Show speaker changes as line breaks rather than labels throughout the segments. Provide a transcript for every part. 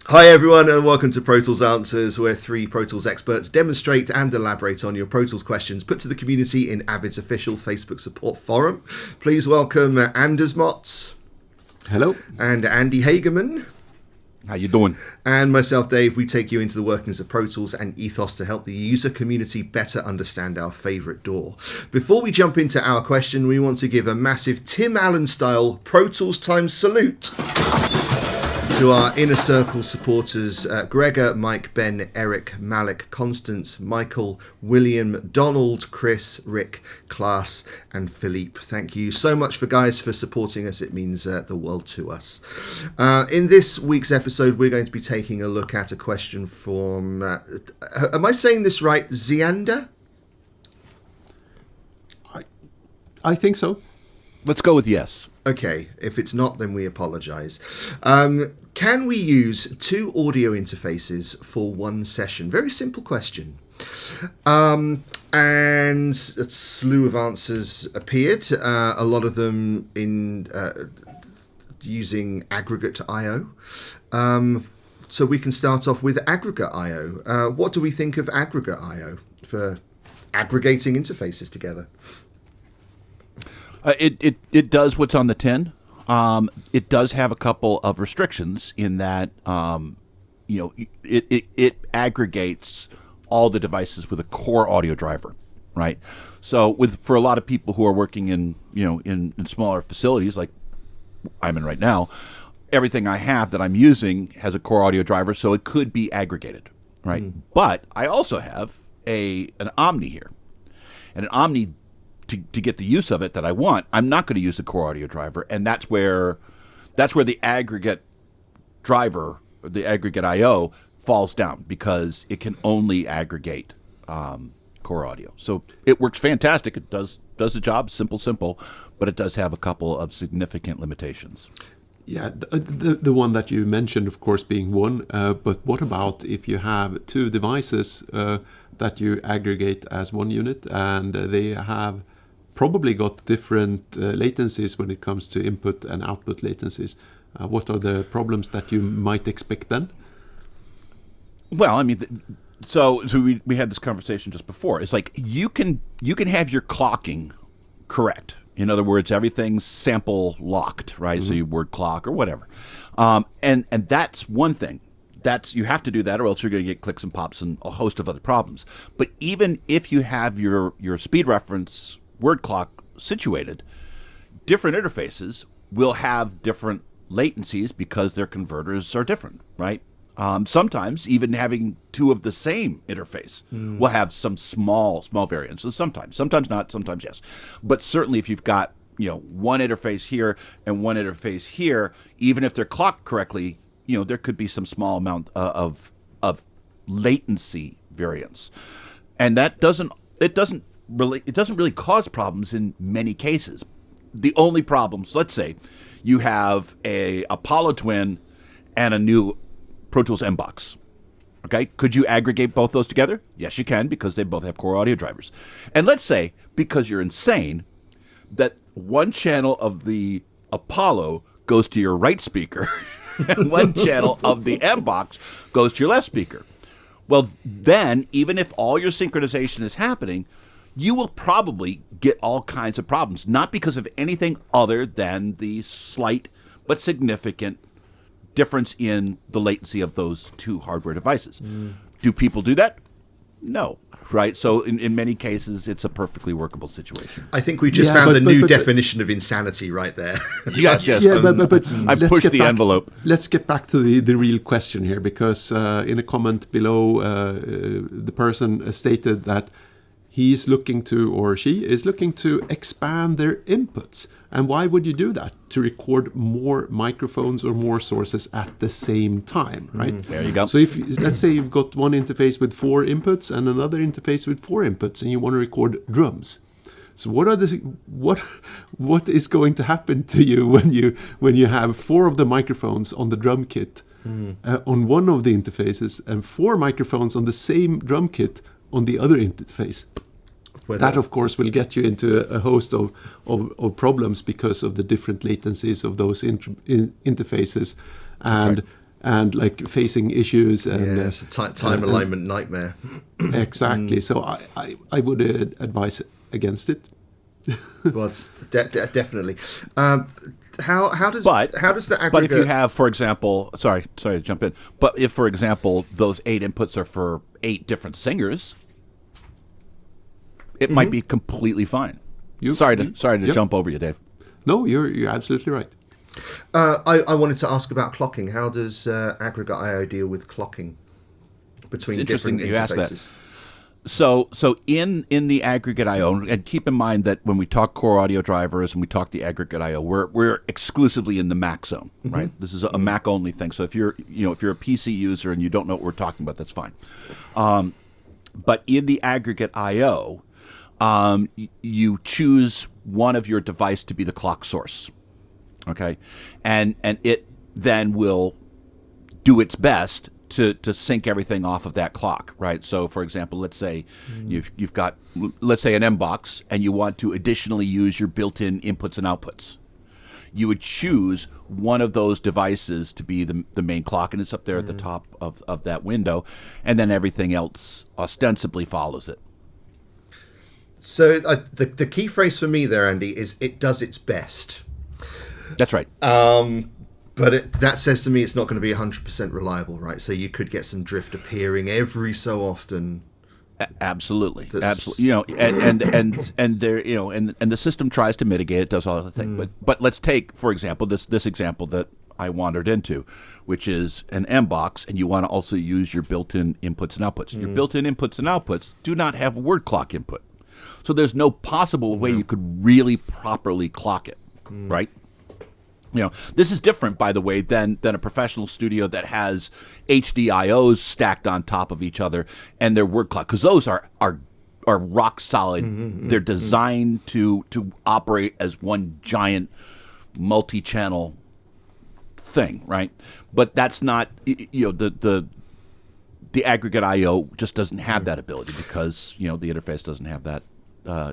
Hi everyone and welcome to Pro Tools Answers, where three Pro Tools experts demonstrate and elaborate on your Pro Tools questions put to the community in Avid's official Facebook support forum. Please welcome Anders Motz.
Hello.
And Andy Hageman.
How you doing?
And myself, Dave. We take you into the workings of Pro Tools and ethos to help the user community better understand our favourite DAW. Before we jump into our question, we want to give a massive Tim Allen-style Pro Tools time salute to our Inner Circle supporters, Gregor, Mike, Ben, Eric, Malik, Constance, Michael, William, Donald, Chris, Rick, Klaas, and Philippe. Thank you so much for supporting us. It means the world to us. In this week's episode, we're going to be taking a look at a question from, am I saying this right, Mziyanda?
I think so.
Let's go with yes.
Okay, if it's not, then we apologise. Can we use two audio interfaces for one session? Very simple question. And a slew of answers appeared, a lot of them in using Aggregate I/O. So we can start off with Aggregate I/O. What do we think of Aggregate I/O for aggregating interfaces together?
It does what's on the tin. It does have a couple of restrictions in that it aggregates all the devices with a core audio driver, right? So for a lot of people who are working in smaller facilities like I'm in right now, everything I have that I'm using has a core audio driver, so it could be aggregated, right? But I also have an Omni here, and an Omni. To get the use of it that I want, I'm not going to use the core audio driver, and that's where the aggregate driver, the aggregate I/O, falls down because it can only aggregate core audio. So it works fantastic. It does the job, simple, but it does have a couple of significant limitations.
Yeah, the one that you mentioned, of course, being one. But what about if you have two devices that you aggregate as one unit, and they have probably got different latencies when it comes to input and output latencies? What are the problems that you might expect then?
Well, I mean, so we had this conversation just before. It's like you can have your clocking correct. In other words, everything's sample locked, right? So you word clock or whatever, and that's one thing. You have to do that, or else you're going to get clicks and pops and a host of other problems. But even if you have your speed reference word clock situated, different interfaces will have different latencies because their converters are different, right? Sometimes even having two of the same interface will have some small variances. Sometimes not. Sometimes yes. But certainly, if you've got one interface here and one interface here, even if they're clocked correctly, there could be some small amount of latency variance, and it doesn't really cause problems in many cases. The only problems, let's say, you have a Apollo Twin and a new Pro Tools M-Box. Okay, could you aggregate both those together? Yes, you can, because they both have core audio drivers. And let's say, because you're insane, that one channel of the Apollo goes to your right speaker and one channel of the M-Box goes to your left speaker. Well, then, even if all your synchronization is happening, you will probably get all kinds of problems, not because of anything other than the slight but significant difference in the latency of those two hardware devices. Do people do that? No, right? So in many cases, it's a perfectly workable situation.
I think we just found the new definition of insanity right there.
Yes.
But
I pushed the envelope.
Let's get back to the real question here, because in a comment below, the person stated that he is looking to, or she is looking to, expand their inputs. And why would you do that? To record more microphones or more sources at the same time, right?
There you go.
So if, let's say you've got one interface with 4 inputs and another interface with 4 inputs, and you want to record drums. So what is going to happen to you when you have 4 of the microphones on the drum kit on one of the interfaces and 4 microphones on the same drum kit on the other interface? That, of course, will get you into a host of problems because of the different latencies of those interfaces. And and like facing issues and
It's a time alignment nightmare.
exactly. So I would advise against it.
Well, definitely. How does the aggregate?
But if you have, for example, sorry to jump in, but if, for example, those 8 inputs are for 8 different singers, it might be completely fine. Sorry to jump over you, Dave.
No, you're absolutely right.
I wanted to ask about clocking. How does Aggregate IO deal with clocking between different
you asked that.
interfaces?
So in the Aggregate I/O, and keep in mind that when we talk core audio drivers and we talk the Aggregate I/O, we're exclusively in the Mac zone, right? This is a Mac only thing. So if you're a PC user and you don't know what we're talking about, that's fine. But in the Aggregate I/O, you choose one of your device to be the clock source, okay, and it then will do its best to sync everything off of that clock, right? So, for example, let's say you've got, let's say, an M box, and you want to additionally use your built-in inputs and outputs. You would choose one of those devices to be the main clock, and it's up there at the top of that window, and then everything else ostensibly follows it.
So the key phrase for me there, Andy, is it does its best.
That's right.
But that says to me it's not going to be 100% reliable, right? So you could get some drift appearing every so often.
Absolutely. And there, and the system tries to mitigate it, does all the thing. But let's take, for example, this example that I wandered into, which is an M box, and you want to also use your built-in inputs and outputs. Your built-in inputs and outputs do not have word clock input, so there's no possible way you could really properly clock it, right? This is different, by the way, than a professional studio that has HDIOs stacked on top of each other and their word clock, because those are rock solid. They're designed to operate as one giant multi-channel thing, right? But that's not, the Aggregate I/O just doesn't have that ability, because the interface doesn't have that.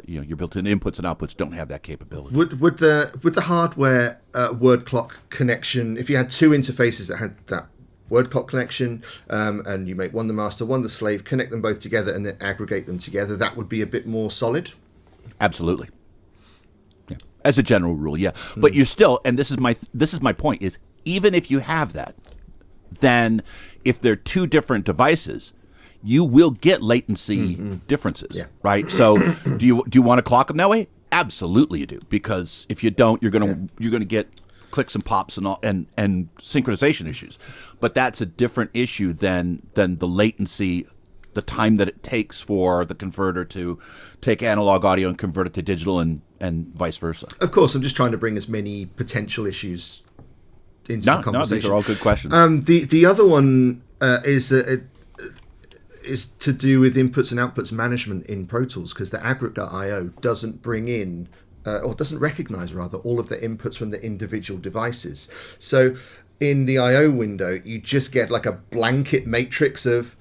Your built-in inputs and outputs don't have that capability.
Would the hardware word clock connection, if you had two interfaces that had that word clock connection, and you make one the master, one the slave, connect them both together and then aggregate them together, that would be a bit more solid?
Absolutely. Yeah. As a general rule, yeah. But you're still, and this is my point, is even if you have that, then if they're two different devices, you will get latency differences, right? So, do you want to clock them that way? Absolutely, you do. Because if you don't, you're gonna get clicks and pops and all and synchronization issues. But that's a different issue than the latency, the time that it takes for the converter to take analog audio and convert it to digital, and vice versa.
Of course, I'm just trying to bring as many potential issues into the conversation.
No, these are all good questions.
The other one is to do with inputs and outputs management in Pro Tools, because the Aggregate I/O doesn't bring in, or doesn't recognize rather, all of the inputs from the individual devices. So in the I/O window, you just get like a blanket matrix of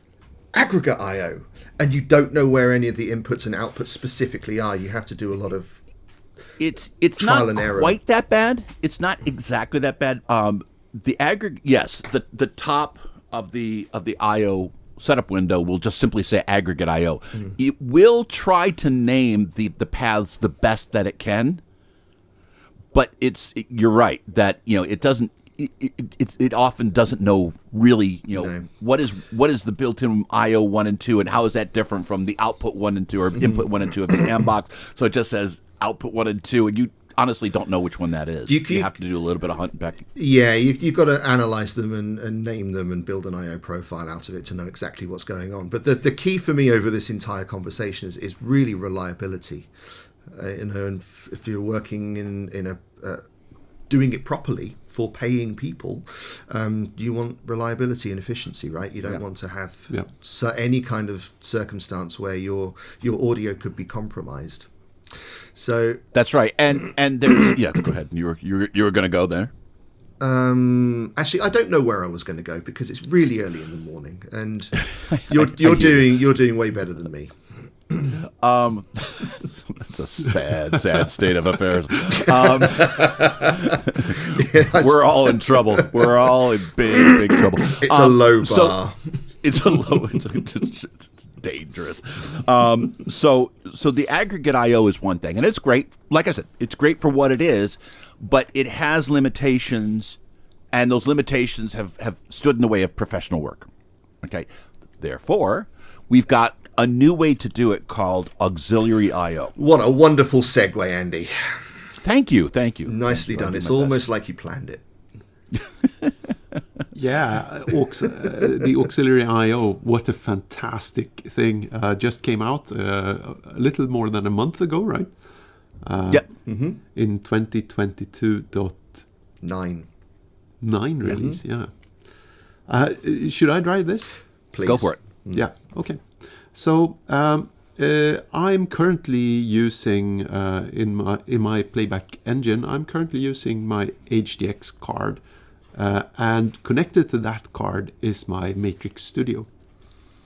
Aggregate I/O, and you don't know where any of the inputs and outputs specifically are. You have to do a lot of
it's
trial
not
and error.
Quite that bad. It's not exactly that bad. The aggregate, yes, the top of the I/O setup window will just simply say Aggregate I/O. It will try to name the paths the best that it can, but you're right that it doesn't. It often doesn't know really what is the built-in I/O 1 and 2, and how is that different from the output 1 and 2 or input 1 and 2 of the M box. So it just says output 1 and 2, and you honestly don't know which one that is. You have to do a little bit of hunting back.
Yeah, you've got to analyze them and name them and build an I/O profile out of it to know exactly what's going on. But the key for me over this entire conversation is really reliability. And if you're working in a doing it properly for paying people, you want reliability and efficiency, right? You don't want to have any kind of circumstance where your audio could be compromised. So
that's right, and there's go ahead. You were going to go there.
Actually, I don't know where I was going to go, because it's really early in the morning, and you're doing way better than me.
It's a sad, sad state of affairs. We're all in trouble. We're all in big, big trouble.
It's a low bar.
It's a low. It's dangerous. So the aggregate I/O is one thing, and it's great. Like I said, it's great for what it is, but it has limitations, and those limitations have stood in the way of professional work. Okay, therefore, we've got a new way to do it called auxiliary I/O.
What a wonderful segue, Andy.
Thank you.
Nicely done. It's almost like you planned it.
Yeah, the auxiliary I/O, what a fantastic thing. Just came out a little more than a month ago, right?
Yep.
In 2022.9 release, yeah. Should I try this?
Please.
Go for it.
Yeah, okay. So I'm currently using, in my playback engine, I'm currently using my HDX card. And connected to that card is my Matrix Studio,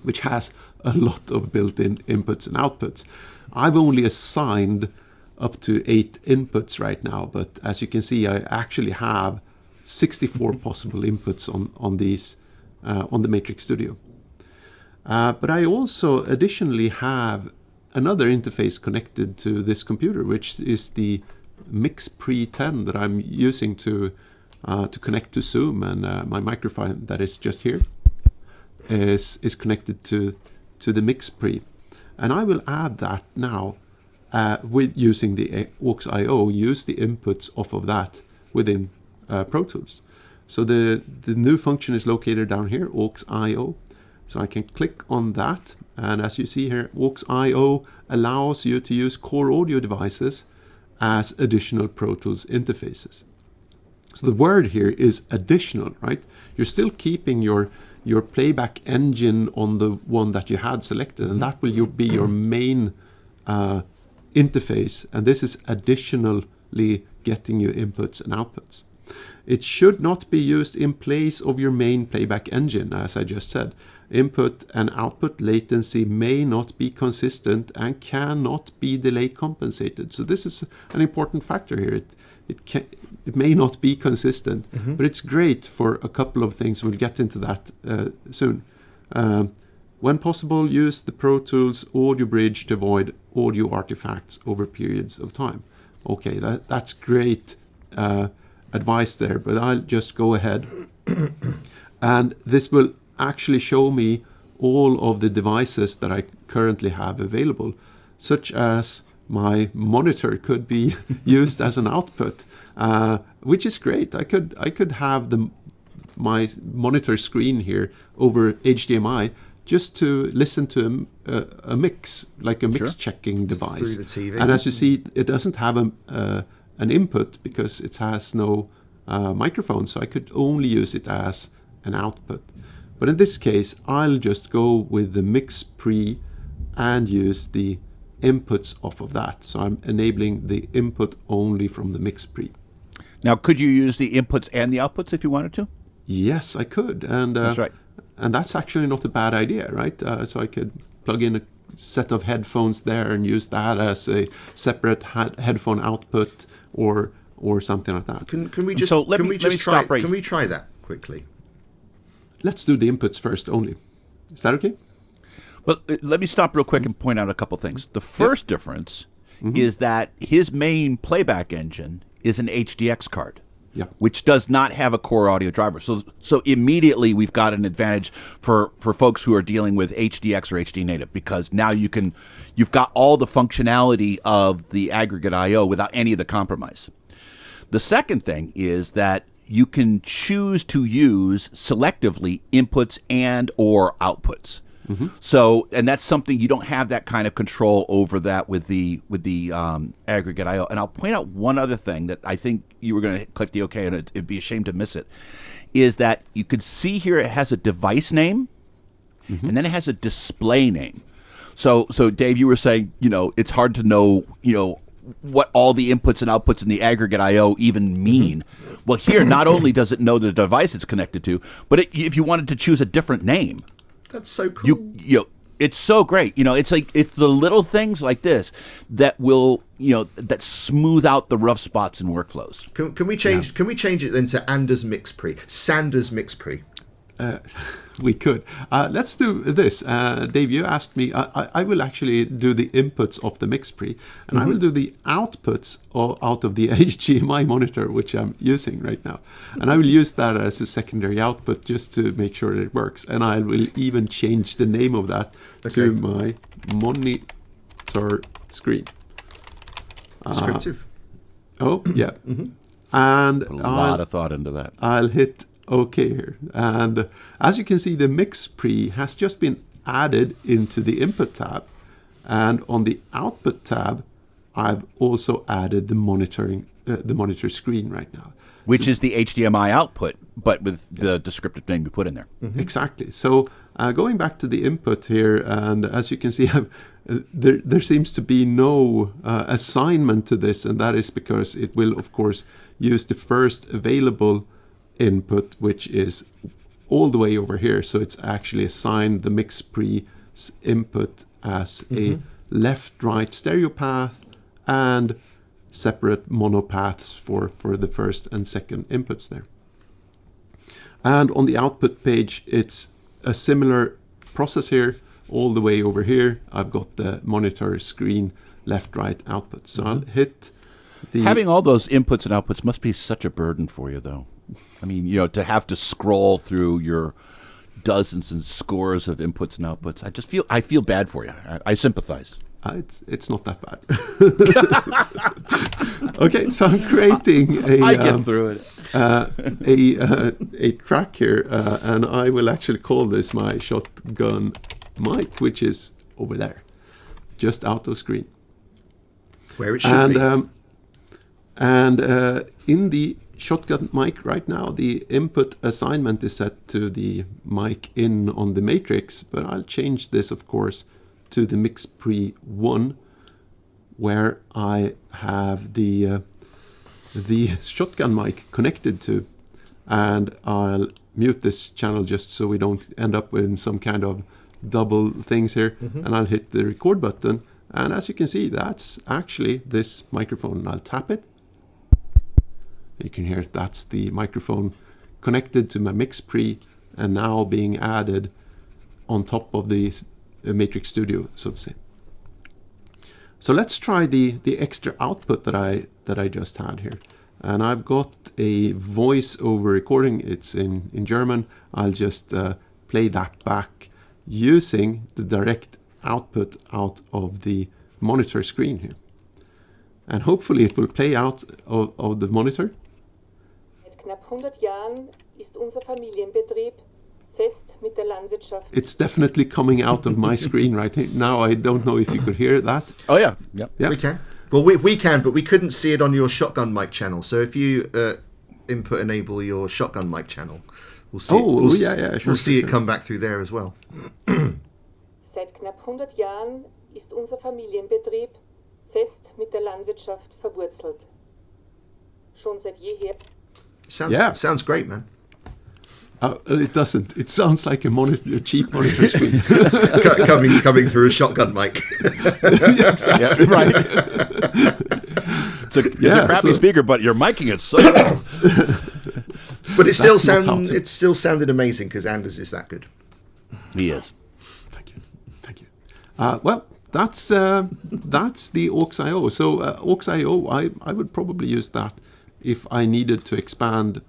which has a lot of built-in inputs and outputs. I've only assigned up to 8 inputs right now, but as you can see, I actually have 64 possible inputs on these on the Matrix Studio. But I also additionally have another interface connected to this computer, which is the Mix Pre 10 that I'm using to connect to Zoom, and my microphone that is just here is connected to the Mix Pre, and I will add that now with using the aux I/O. Use the inputs off of that within Pro Tools. So the new function is located down here, aux I/O. So I can click on that, and as you see here, aux I/O allows you to use core audio devices as additional Pro Tools interfaces. So the word here is additional, right? You're still keeping your playback engine on the one that you had selected, and that will be your main interface. And this is additionally getting you inputs and outputs. It should not be used in place of your main playback engine, as I just said. Input and output latency may not be consistent and cannot be delay compensated. So this is an important factor here. It may not be consistent, but it's great for a couple of things. We'll get into that soon. When possible, use the Pro Tools Audio Bridge to avoid audio artifacts over periods of time. Okay, that's great advice there, but I'll just go ahead. And this will actually show me all of the devices that I currently have available, such as my monitor could be used as an output, which is great. I could have my monitor screen here over HDMI just to listen to a mix, like a mix checking device.
Through the TV.
And as you see, it doesn't have an input because it has no microphone, so I could only use it as an output. But in this case, I'll just go with the Mix Pre and use the inputs off of that. So I'm enabling the input only from the Mix Pre.
Now, could you use the inputs and the outputs if you wanted to?
Yes, I could. And
that's right.
And that's actually not a bad idea, right? So I could plug in a set of headphones there and use that as a separate headphone output or something like that.
Can we just try that quickly?
Let's do the inputs first only. Is that okay?
Well, let me stop real quick and point out a couple things. The first difference is that his main playback engine is an HDX card, which does not have a core audio driver. So immediately we've got an advantage for folks who are dealing with HDX or HD native, because now you've got all the functionality of the aggregate I/O without any of the compromise. The second thing is that you can choose to use selectively inputs and or outputs. So, and that's something you don't have that kind of control over that with the aggregate I/O. And I'll point out one other thing that I think you were going to click the OK, and it'd be a shame to miss it, is that you could see here it has a device name, and then it has a display name. So Dave, you were saying, it's hard to know, what all the inputs and outputs in the aggregate I/O even mean. Well, here, not only does it know the device it's connected to, but if you wanted to choose a different name,
that's so cool.
It's so great. It's like it's the little things like this that will, that smooth out the rough spots in workflows.
Can we change? Can we change it then to Anders Mixpre, Sanders Mixpre?
We could. Let's do this. Dave, you asked me. I will actually do the inputs of the Mixpre, and I will do the outputs out of the HDMI monitor, which I'm using right now. And I will use that as a secondary output just to make sure that it works. And I will even change the name of that to my monitor screen.
Descriptive.
Oh, yeah. And
Put a lot of thought into that.
I'll hit OK here. And as you can see, the Mixpre has just been added into the input tab. And on the output tab, I've also added the monitor screen right now.
Which is the HDMI output, but with the descriptive name you put in there.
Exactly. So going back to the input here, and as you can see, there seems to be no assignment to this, and that is because it will, of course, use the first available input, which is all the way over here. So it's actually assigned the Mixpre's input as a left-right stereo path and separate mono paths for the first and second inputs there. And on the output page, it's a similar process here. All the way over here, I've got the monitor screen left-right output. So I'll hit the...
Having all those inputs and outputs must be such a burden for you, though. I mean, to have to scroll through your dozens and scores of inputs and outputs. I feel bad for you. I sympathize.
It's not that bad. Okay, so I'm creating
I get through it.
A track here, and I will actually call this my shotgun mic, which is over there, just out of screen.
Where it should be.
And in the shotgun mic right now, the input assignment is set to the mic in on the matrix, but I'll change this, of course, to the Mixpre 1, where I have the shotgun mic connected to, and I'll mute this channel just so we don't end up with some kind of double things here, and I'll hit the record button, and as you can see, that's actually this microphone. I'll tap it. You can hear that's the microphone connected to my Mixpre and now being added on top of the Matrix Studio, so to say. So let's try the extra output that I just had here. And I've got a voice over recording. It's in German. I'll just play that back using the direct output out of the monitor screen here. And hopefully it will play out of the monitor.
Seit knapp 100 Jahren ist unser Familienbetrieb fest mit der Landwirtschaft.
It's definitely coming out of my screen right now. I don't know if you could hear that.
Oh, yeah. Yep.
Yeah.
We can. Well, we can, but we couldn't see it on your shotgun mic channel. So if you input enable your shotgun mic channel, we'll see. We'll see it come back through there as well.
Seit knapp 100 Jahren ist unser Familienbetrieb fest mit der Landwirtschaft verwurzelt. Schon seit jeher.
Sounds great, man.
It doesn't. It sounds like a cheap monitor screen.
coming through a shotgun mic.
Exactly.
Yeah, right. It's a crappy speaker, but you're miking it so well.
But it still sounded amazing because Anders is that good.
He is.
Thank you. Well, that's the aux.io. So aux.io, I would probably use that if I needed to expand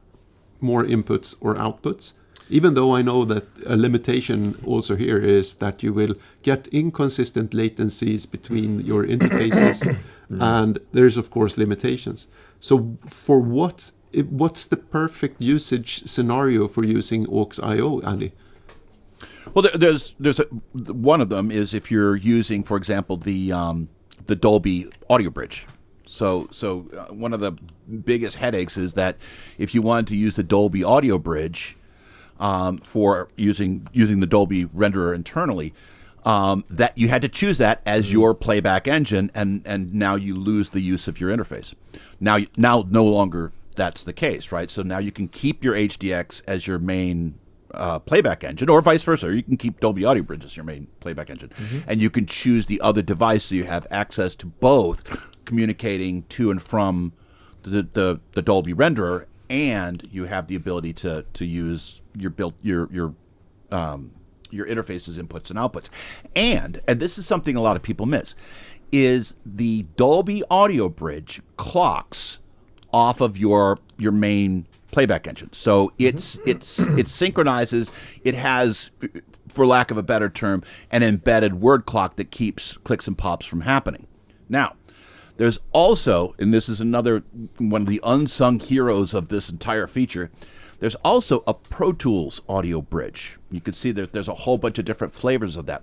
more inputs or outputs, even though I know that a limitation also here is that you will get inconsistent latencies between your interfaces, and there's of course limitations. So for what's the perfect usage scenario for using aux.io, Andy?
Well, there's one of them is if you're using, for example, the Dolby audio bridge. So one of the biggest headaches is that if you wanted to use the Dolby audio bridge for using the Dolby renderer internally, that you had to choose that as your playback engine, and now you lose the use of your interface. Now no longer that's the case, right? So now you can keep your HDX as your main playback engine, or vice versa. Or you can keep Dolby Audio Bridge as your main playback engine, and you can choose the other device so you have access to both, communicating to and from the Dolby renderer, and you have the ability to use your interfaces, inputs and outputs. And this is something a lot of people miss, is the Dolby Audio Bridge clocks off of your main playback engine. So it synchronizes. It has, for lack of a better term, an embedded word clock that keeps clicks and pops from happening. Now, there's also, and this is another one of the unsung heroes of this entire feature, there's also a Pro Tools audio bridge. You can see there's a whole bunch of different flavors of that.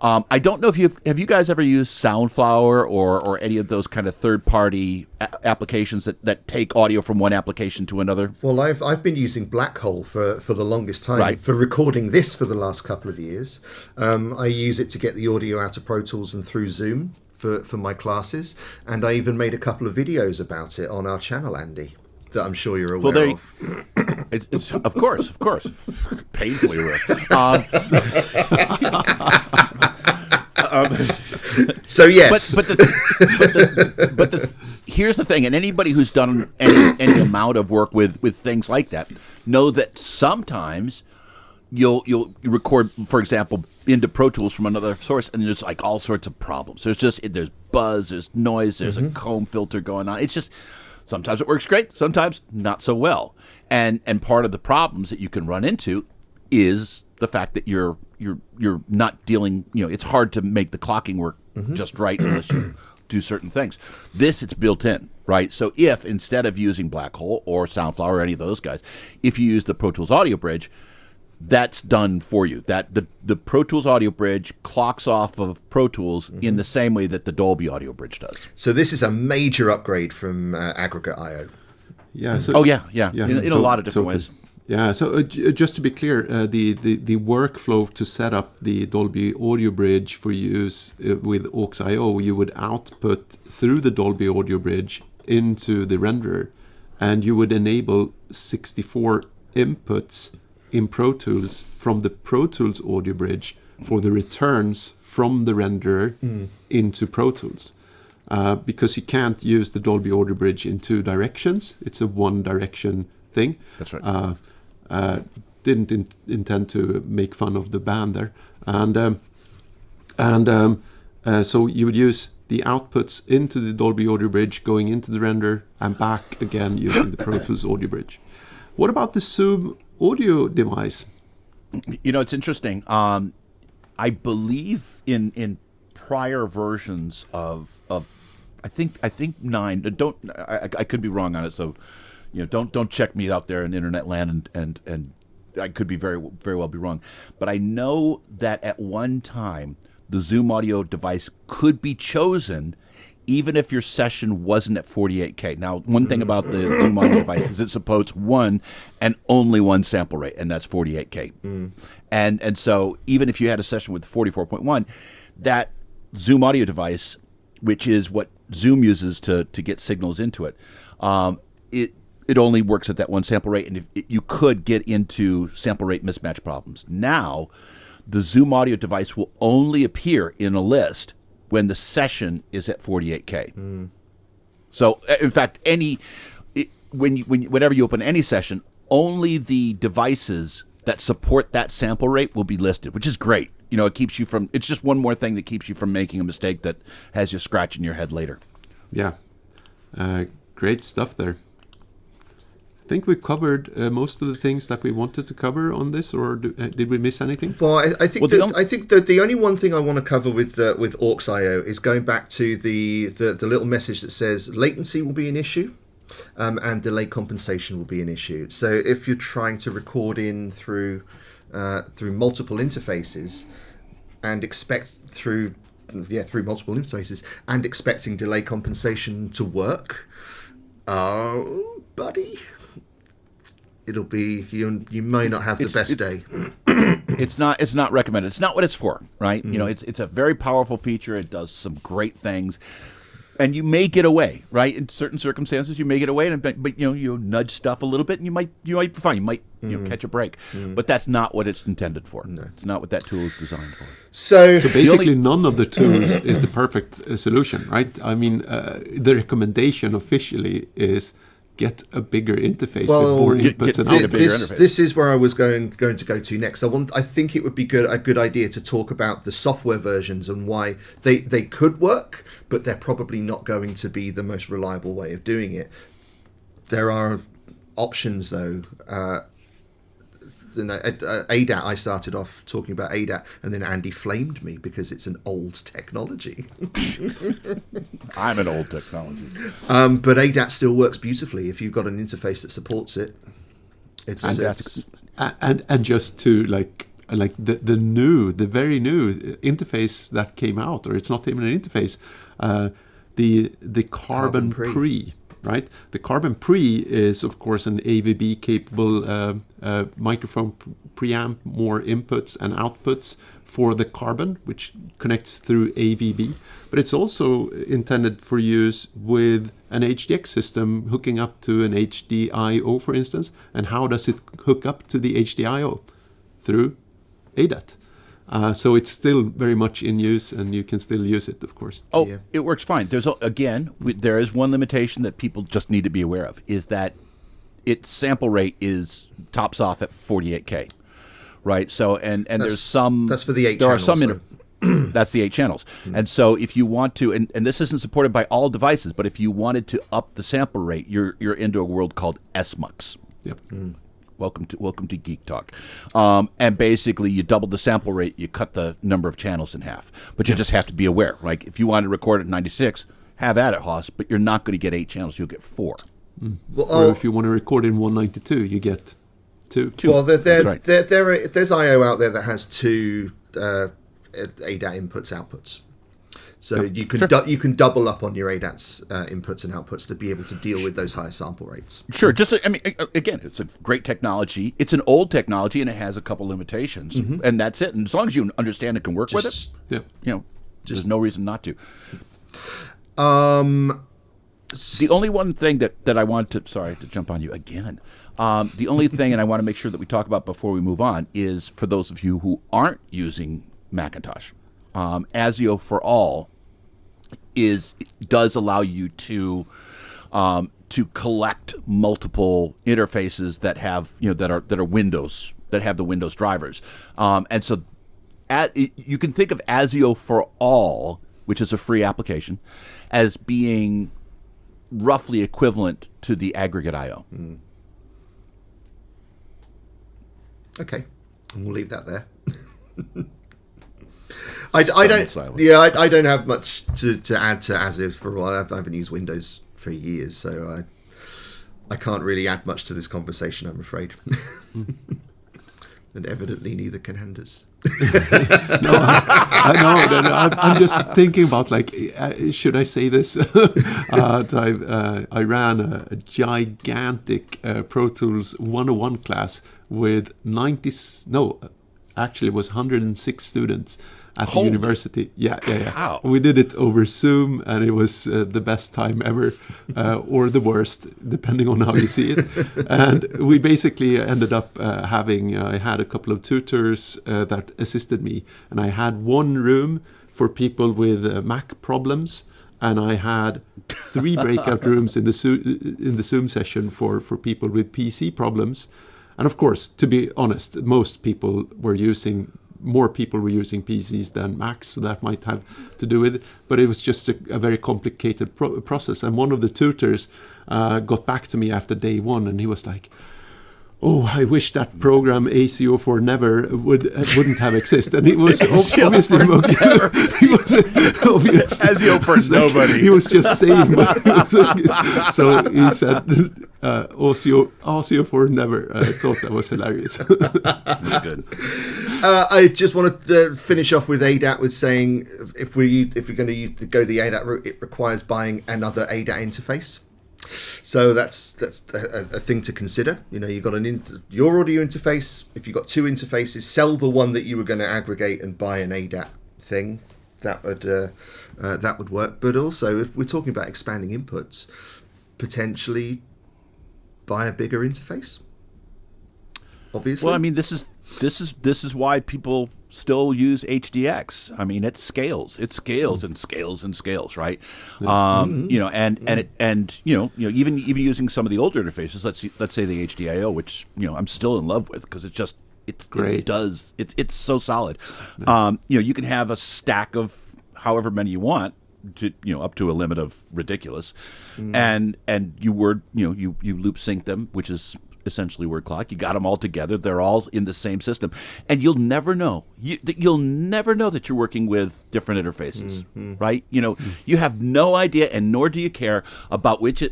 I don't know if have you guys ever used Soundflower or any of those kind of third-party applications that take audio from one application to another?
Well, I've been using Black Hole for the longest time,
Right.
for recording this for the last couple of years. I use it to get the audio out of Pro Tools and through Zoom for my classes, and I even made a couple of videos about it on our channel, Andy, that I'm sure you're aware of.
It's of course, painfully aware.
So yes,
But here's the thing, and anybody who's done any amount of work with things like that know that sometimes you'll record, for example, into Pro Tools from another source, and there's like all sorts of problems. There's buzz, there's noise, there's a comb filter going on. It's just sometimes it works great, sometimes not so well. And part of the problems that you can run into is the fact that you're not dealing, it's hard to make the clocking work just right unless you do certain things. It's built in, right? So if instead of using Black Hole or Soundflower or any of those guys, if you use the Pro Tools Audio Bridge, that's done for you. That the Pro Tools Audio Bridge clocks off of Pro Tools in the same way that the Dolby Audio Bridge does.
So this is a major upgrade from Aggregate IO.
Yeah. So,
Yeah. In a lot of different ways.
Yeah. So just to be clear, the workflow to set up the Dolby Audio Bridge for use with aux.io, you would output through the Dolby Audio Bridge into the renderer, and you would enable 64 inputs in Pro Tools from the Pro Tools Audio Bridge for the returns from the renderer into Pro Tools. Because you can't use the Dolby Audio Bridge in two directions. It's a one-direction thing.
That's right.
Didn't intend to make fun of the band there. So you would use the outputs into the Dolby Audio Bridge going into the render and back again using the Pro Tools Audio Bridge. What about the Zoom audio device?
It's interesting. I believe in prior versions of I think 9. I could be wrong on it, so don't check me out there in internet land, and I could be very well be wrong. But I know that at one time the Zoom audio device could be chosen even if your session wasn't at 48K. Now, one thing about the Zoom audio device is it supports one and only one sample rate, and that's 48K. And so even if you had a session with 44.1, that Zoom audio device, which is what Zoom uses to get signals into it, it only works at that one sample rate, and you could get into sample rate mismatch problems. Now, the Zoom audio device will only appear in a list when the session is at 48K. So, in fact, whenever you open any session, only the devices that support that sample rate will be listed, which is great. It keeps you from. It's just one more thing that keeps you from making a mistake that has you scratching your head later.
Yeah, great stuff there. I think we covered most of the things that we wanted to cover on this, or did we miss anything?
Well, I think that the only one thing I want to cover with aux.io is going back to the little message that says latency will be an issue, and delay compensation will be an issue. So if you're trying to record in through multiple interfaces and through multiple interfaces and expecting delay compensation to work, buddy, it'll be you may not have the best day.
It's not recommended. It's not what it's for, right? It's a very powerful feature. It does some great things. And you may get away, right? In certain circumstances, you may get away, but you nudge stuff a little bit, and you might be fine. You might catch a break, but that's not what it's intended for. No. It's not what that tool is designed for.
So
basically, none of the tools is the perfect solution, right? I mean, the recommendation officially is get a bigger interface with more inputs and outputs.
This is where I was going to go to next. I think it would be a good idea to talk about the software versions and why they could work, but they're probably not going to be the most reliable way of doing it. There are options though. ADAT, I started off talking about ADAT, and then Andy flamed me because it's an old technology.
I'm an old technology.
But ADAT still works beautifully if you've got an interface that supports it.
And just to like the very new interface that came out, or it's not even an interface, the Carbon Pre. Right, the Carbon Pre is of course an AVB capable microphone preamp, more inputs and outputs for the Carbon, which connects through AVB. But it's also intended for use with an HDX system hooking up to an HDIO, for instance. And how does it hook up to the HDIO? Through ADAT. So it's still very much in use, and you can still use it, of course.
Oh, yeah. It works fine. There is one limitation that people just need to be aware of, is that its sample rate tops off at 48K, right? So and there's some
that's for the 8
there
channels.
Are some that's the 8 channels, and so if you want to, and this isn't supported by all devices, but if you wanted to up the sample rate, you're into a world called SMUX.
Yep.
Welcome to Geek Talk. And basically, you double the sample rate, you cut the number of channels in half. But you just have to be aware. Like, if you want to record at 96, have at it, Haas, but you're not going to get 8 channels, you'll get 4.
Or if you want to record in 192, you get 2.
Well, there's I/O out there that has 2 ADAT inputs, outputs. So you can double up on your ADAT's inputs and outputs to be able to deal with those higher sample rates.
Sure. Again, it's a great technology. It's an old technology, and it has a couple limitations, and that's it. And as long as you understand it, can work with it, there's no reason not to. The only one thing that I want to, sorry to jump on you again. The only thing, and I want to make sure that we talk about before we move on, is for those of you who aren't using Macintosh, ASIO for All does allow you to collect multiple interfaces that have that are Windows, that have the Windows drivers, and so you can think of ASIO for All, which is a free application, as being roughly equivalent to the Aggregate I/O.
Okay, and we'll leave that there. I don't have much to add to ASIO for All. I haven't used Windows for years, so I can't really add much to this conversation, I'm afraid. And evidently neither can Anders.
No, I'm just thinking about, should I say this? I ran a gigantic Pro Tools 101 class with 106 students at the university. Yeah.
Wow.
We did it over Zoom, and it was the best time ever, or the worst, depending on how you see it. And we basically ended up I had a couple of tutors that assisted me, and I had one room for people with Mac problems, and I had 3 breakout rooms in the Zoom session for people with PC problems. And of course, to be honest, more people were using PCs than Macs, so that might have to do with it. But it was just a very complicated process. And one of the tutors got back to me after day 1, and he was like, "Oh, I wish that program ASIO for Never wouldn't have existed." And it was obviously
ASIO for nobody.
He was just saying. So he said, ASIO for Never. I thought that was hilarious.
That's good.
I just want to finish off with ADAT with saying if we're going to go the ADAT route, it requires buying another ADAT interface. So that's a thing to consider. You've got your audio interface. If you've got 2 interfaces, sell the one that you were going to aggregate and buy an ADAT thing. that would work. But also, if we're talking about expanding inputs, potentially buy a bigger interface. Obviously.
Well, I mean, this is why people still use HDX. I mean, it scales and scales and scales, right? Even using some of the older interfaces. Let's say the HDIO, which I'm still in love with because it's great. It's so solid. You can have a stack of however many you want, up to a limit of ridiculous, and you loop sync them, which is essentially word clock. You got them all together. They're all in the same system, and you'll never know. You'll never know that you're working with different interfaces, right? You have no idea, and nor do you care about which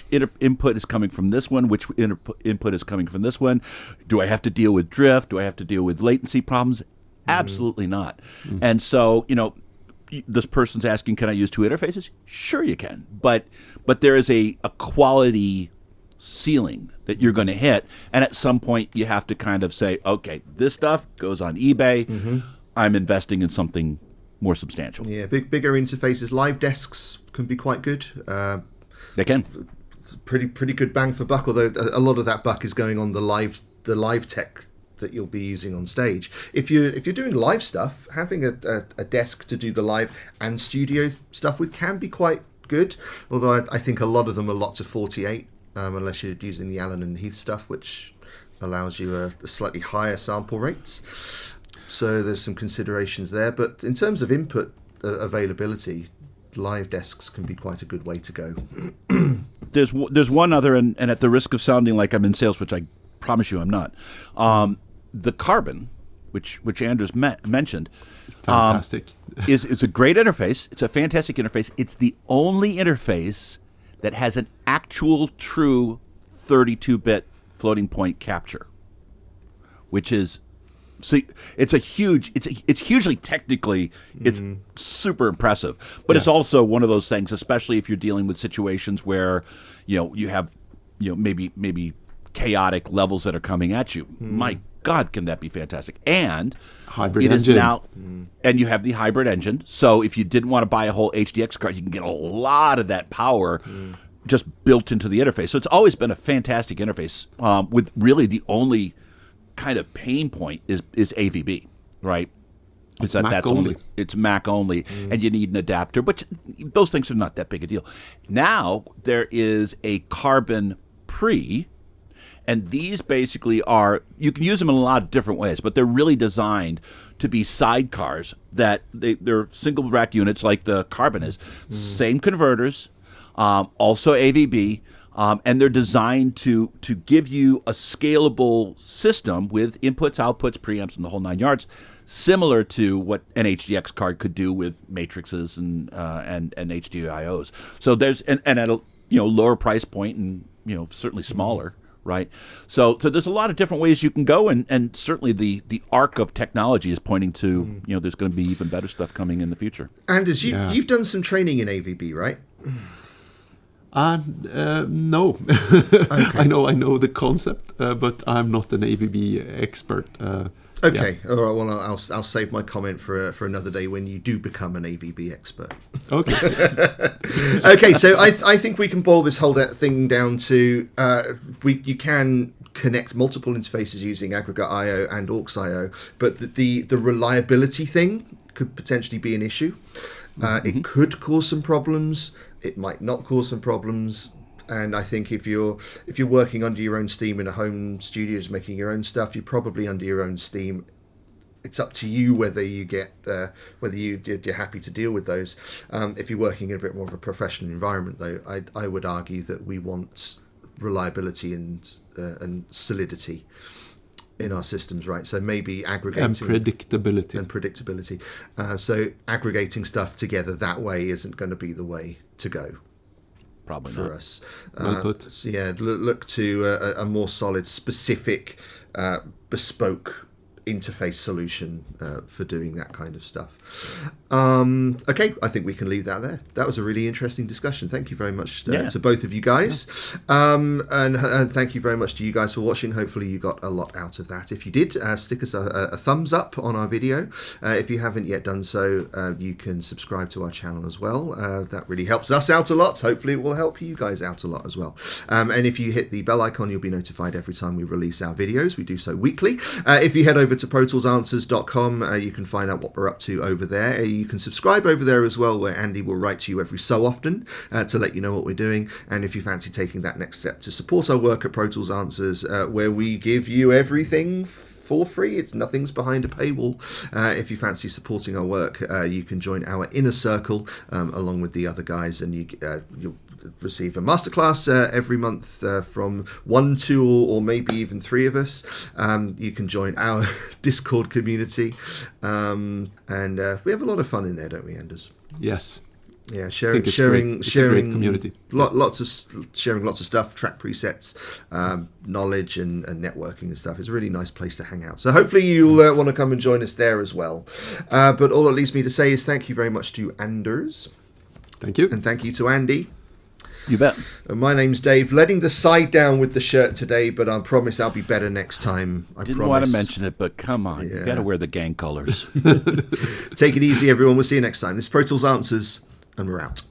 input is coming from this one, which input is coming from this one. Do I have to deal with drift? Do I have to deal with latency problems? Absolutely not. And so, this person's asking, can I use two interfaces? Sure you can, but there is a quality ceiling that you're going to hit, and at some point you have to kind of say, okay, this stuff goes on eBay. I'm investing in something more substantial.
Yeah, bigger interfaces. Live desks can be quite good.
They can.
Pretty good bang for buck, although a lot of that buck is going on the live tech that you'll be using on stage. If you're doing live stuff, having a desk to do the live and studio stuff with can be quite good, although I think a lot of them are locked to 48, unless you're using the Allen and Heath stuff, which allows you a slightly higher sample rates. So there's some considerations there, but in terms of input availability, live desks can be quite a good way to go.
There's one other, and at the risk of sounding like I'm in sales, which I promise you I'm not, the Carbon, which Anders mentioned,
fantastic,
is a great interface. It's a fantastic interface. It's the only interface that has an actual true 32-bit floating point capture, which is, so it's hugely technically, it's super impressive, but it's also one of those things, especially if you're dealing with situations where you have maybe chaotic levels that are coming at you. My God, can that be fantastic? And
hybrid
it
engine.
Is now, and you have the hybrid engine. So if you didn't want to buy a whole HDX card, you can get a lot of that power just built into the interface. So it's always been a fantastic interface. With really the only kind of pain point is AVB, right?
It's Mac only.
It's Mac only, and you need an adapter. But those things are not that big a deal. Now there is a Carbon Pre. And these basically are, you can use them in a lot of different ways, but they're really designed to be sidecars that they're single rack units like the Carbon is. Same converters, also AVB, and they're designed to give you a scalable system with inputs, outputs, preamps, and the whole 9 yards, similar to what an HDX card could do with matrices and HDIOs. So there's, and at a lower price point and certainly smaller. Right, so there's a lot of different ways you can go, and certainly the arc of technology is pointing to there's going to be even better stuff coming in the future.
Anders, you've done some training in AVB, right?
No.
Okay.
I know the concept, but I'm not an AVB expert.
Okay, all right. Well, I'll save my comment for another day when you do become an AVB expert.
Okay.
Okay, so I think we can boil this whole thing down to you can connect multiple interfaces using Aggregate I/O and aux I/O, but the reliability thing could potentially be an issue. It could cause some problems. It might not cause some problems. And I think if you're working under your own steam in a home studio, making your own stuff, you're probably under your own steam. It's up to you whether you get whether you're happy to deal with those. If you're working in a bit more of a professional environment, though, I would argue that we want reliability and solidity in our systems, right? So maybe aggregating
and predictability.
So aggregating stuff together that way isn't going to be the way to go.
Probably
for
not.
us.
Well put.
So yeah, look to a more solid, specific, bespoke interface solution for doing that kind of stuff. Okay, I think we can leave that there. That was a really interesting discussion. Thank you very much to both of you guys. And thank you very much to you guys for watching. Hopefully you got a lot out of that. If you did, stick us a thumbs up on our video. If you haven't yet done so, you can subscribe to our channel as well. That really helps us out a lot. Hopefully it will help you guys out a lot as well. And if you hit the bell icon, you'll be notified every time we release our videos. We do so weekly. If you head over to protoolsanswers.com, you can find out what we're up to over there. You can subscribe over there as well, where Andy will write to you every so often to let you know what we're doing. And if you fancy taking that next step to support our work at Pro Tools Answers, where we give you everything for free, nothing's behind a paywall. If you fancy supporting our work, you can join our inner circle along with the other guys, and you'll receive a masterclass every month from 1, 2, or maybe even 3 of us. You can join our Discord community, and we have a lot of fun in there, don't we, Anders?
Yes.
Yeah,
sharing a great community.
Lots of stuff, track presets, knowledge, and networking and stuff. It's a really nice place to hang out. So hopefully you'll want to come and join us there as well. But all it leaves me to say is thank you very much to Anders.
Thank you.
And thank you to Andy.
You bet.
My name's Dave, letting the side down with the shirt today, but I promise I'll be better next time. I
Didn't
promise.
want to mention it, but come on. You got to wear the gang colors.
Take it easy, everyone. We'll see you next time. This is Pro Tools Answers, and we're out.